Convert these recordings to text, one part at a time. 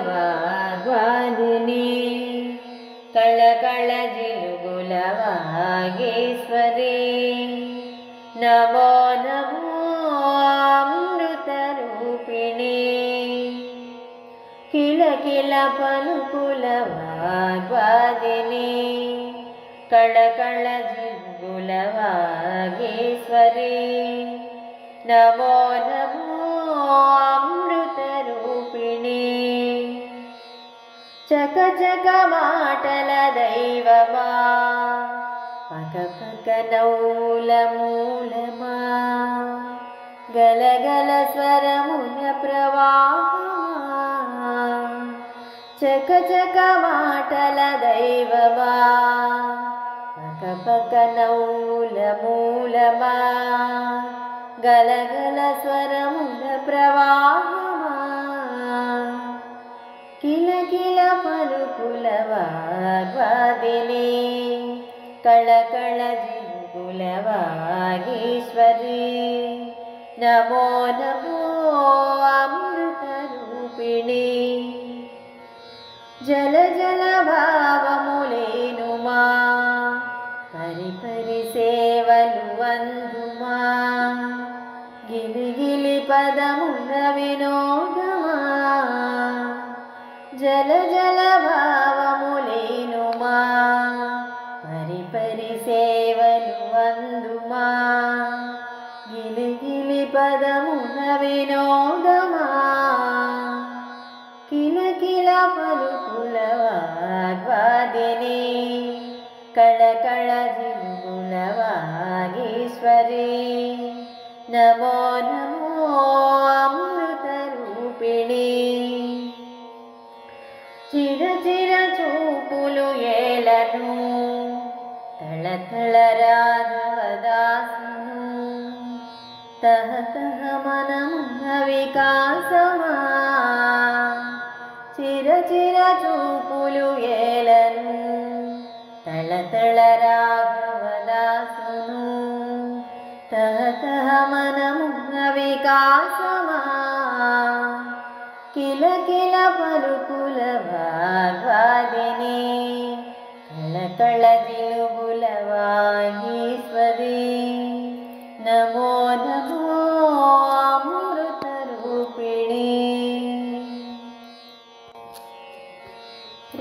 వాగ్వాదిని కళకళ జిలుగుల వాగేశ్వరి నమో నమో అమృత రూపిణి కిలకిల పలుకుల వాగ్వాదిని కళకళ జిలుగుల వాగేశ్వరి నమో నమో అమృత రూపిణి చక చక మాటల దైవమా పక పక నౌల మూలమా గలగల స్వరముల ప్రవాహమా చక చక మాటల దైవమా పక పక నౌల మూలమా గలగల స్వరముల ప్రవాహమా కిలకిల పలుకుల వాగ్వాదిని కళకళ జిలుగుల వాగీశ్వరి నమో నమో అమృత రూపిణి జల జల భావములేనుమా పరిపరి సేవలు అందుమా గిలిగిలి పదముల వినోదమా జల జల భావములేనుమా పరిపరి సేవలు అందుమా గిలిగిలి పదముల వినోదమా కిలకిల పలుకుల వాగ్వాదిని కళకళ జిలుగుల వాగీశ్వరి నమో నమో అమృత రూపిణి చిర చిర చూపులు ఏలను తళ తళ రాఘవదాసును తహ తహ మనమున వికాసమా చిర చిర చూపులు ఏలను తళ తళ రాఘవదాసును తహ తహ మనమున వికాసమా కిలకిల పలుకుల వాగ్వాదిని కళకళ జిలుగుల వాగీశ్వరి నమో నమో అమృత రూపిణి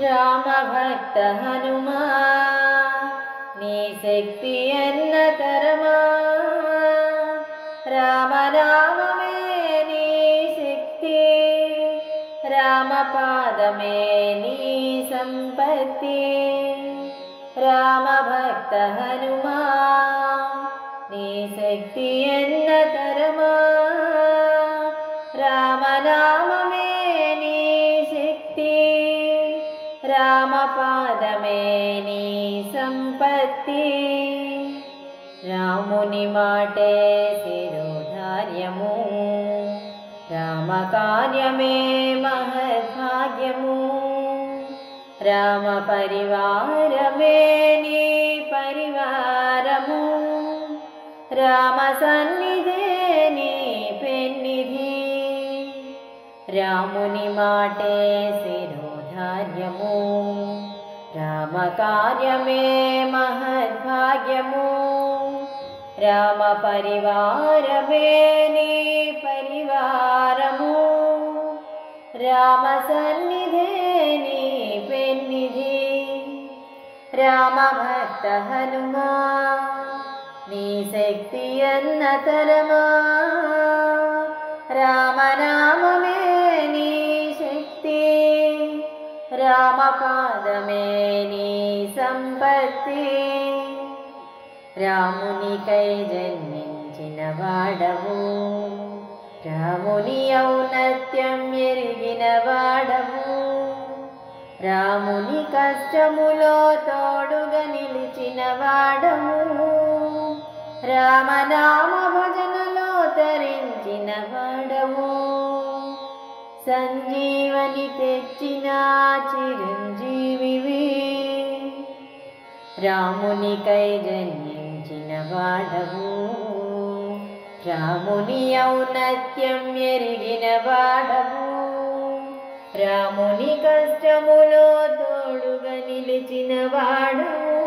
రామ భక్త హనుమా నీ శక్తి అన్నతరమా రామ నామమే నీ శక్తి రామ పాదమే నీ సంపత్తి రామ భక్త హనుమా నీ శక్తి అన్నతరమా రామ నామమే నీ శక్తి రామ పాదమే నీ సంపత్తి రాముని మాటే శిరోధార్యము రామ కార్యమే మహద్భాగ్యము రామ పరివారమే నీ పరివారము రామ సన్నిధే నీ పెన్నిధి రాముని మాటే శిరోధార్యము రామ కార్యమే మహద్భాగ్యము రామ పరివారమే నీ పరివారము రామ సన్నిధే నీ పెన్నిధి రామ భక్త హనుమా నీ శక్తి అన్నతరమా రామ నామమే నీ శక్తి రామ పాదమే నీ సంపత్తి రామునికై జన్మించిన వాడవు రాముని ఔన్నత్యం ఎరిగిన వాడవు రాముని కష్టములో తోడుగా నిలిచిన వాడవు రామనామ భజనలో తరించిన వాడవు సంజీవని తెచ్చిన చిరంజీవివి రామునికై జన్మించిన వాడవు రాముని ఔన్నత్యం ఎరిగిన వాడవు రాముని కష్టములో తోడుగా నిలిచిన వాడవు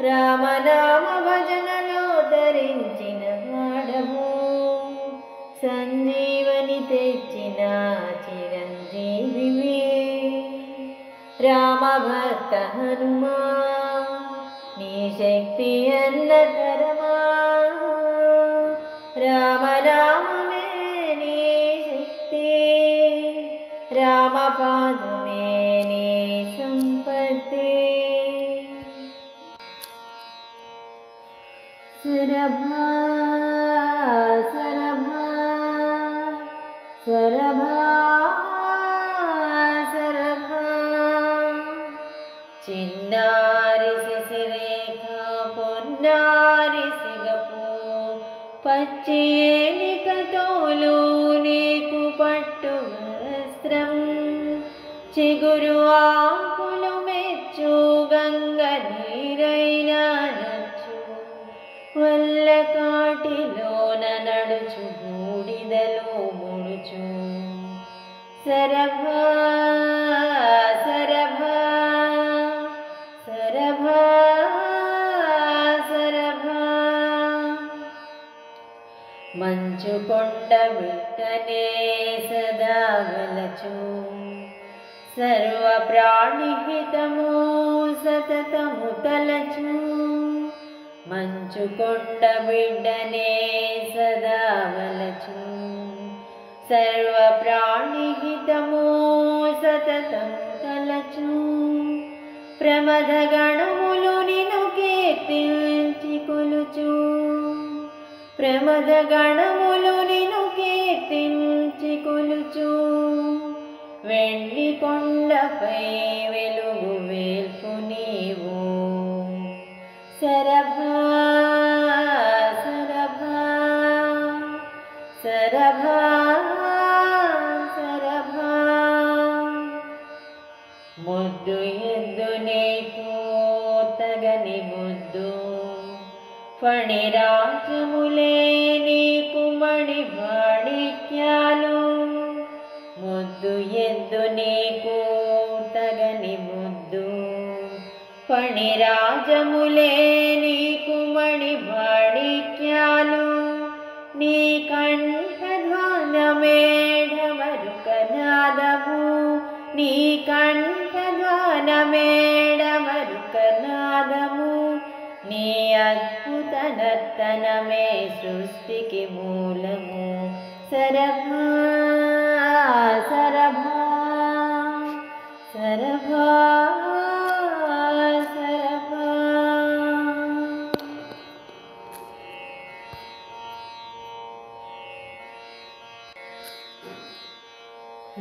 రామనామ భజనలో ధరించిన వాడవు సంజీవని తెచ్చిన చిరంజీవివే రామభక్త హనుమా నీ శక్తి అన్నతరమా రామనామమే నీ శక్తి రామపాదమే నీ సంపత్తి సరభా సరభా సరభా సరభా చిన్నారి శశిరేఖ పొన్నారి సిగపు పచ్చేలిక తోలు నీకు పట్టు వస్త్రం చిగురు ఆకులు మెచ్చు గంగ నీరైనా నచ్చు వల్ల కాటిలోన నడుచు బూడిదలో ముడుచు సరభా సరభా సరభా సరభా మంచు కొండ బిడ్డనే సదా వలచు సర్వ ప్రాణిహితము సతతము తలచు మంచు కొండ బిడ్డనే సదా వలచు సర్వ ప్రాణిహితము సతతము తలచు ప్రమద గణములు నిన్ను కీర్తించి కొలుచు ప్రమద గణములు నిన్ను కీర్తించి కొలుచు వెండి కొండపై వెలుగు వేల్పు నీవు సరభా సరభా సరభా సరభా ముద్దు ఎద్దు నీకు తగని ముద్దు ఫణిరాజములే నీకు మణి మాణిక్యాలు ముద్దు ఎద్దు నీకు తగని ముద్దు ఫణిరాజములే నీకు మణి మాణిక్యాలు నీ కంఠధ్వానమే ఢమరుకనాదము నీ కంఠధ్వానమే ఢమరుకనాదము నీ అద్భుత నర్తనమే సృష్టికి మూలము సరభా సరభా సరభా సరభా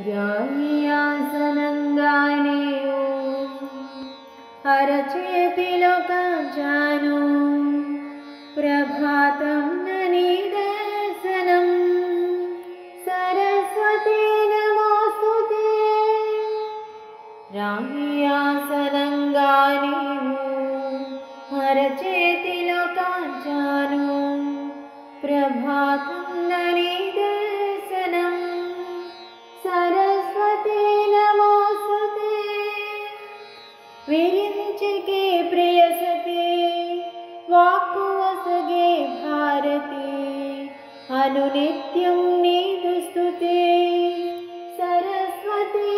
రాయి ఆసనంగానే అరచేతిలో కాంచాను ప్రభాతం నీ దర్శనం సరస్వతీ నమోస్తుతే రాయి ఆసనంగానే అరచేతిలో కాంచాను ప్రభాతం నీ దర్శనం సరస్వతీ నమోస్తుతే విరించికే ప్రియసతే వాక్కు వసగే భారతి అనునిత్యం నీదు స్తుతే సరస్వతీ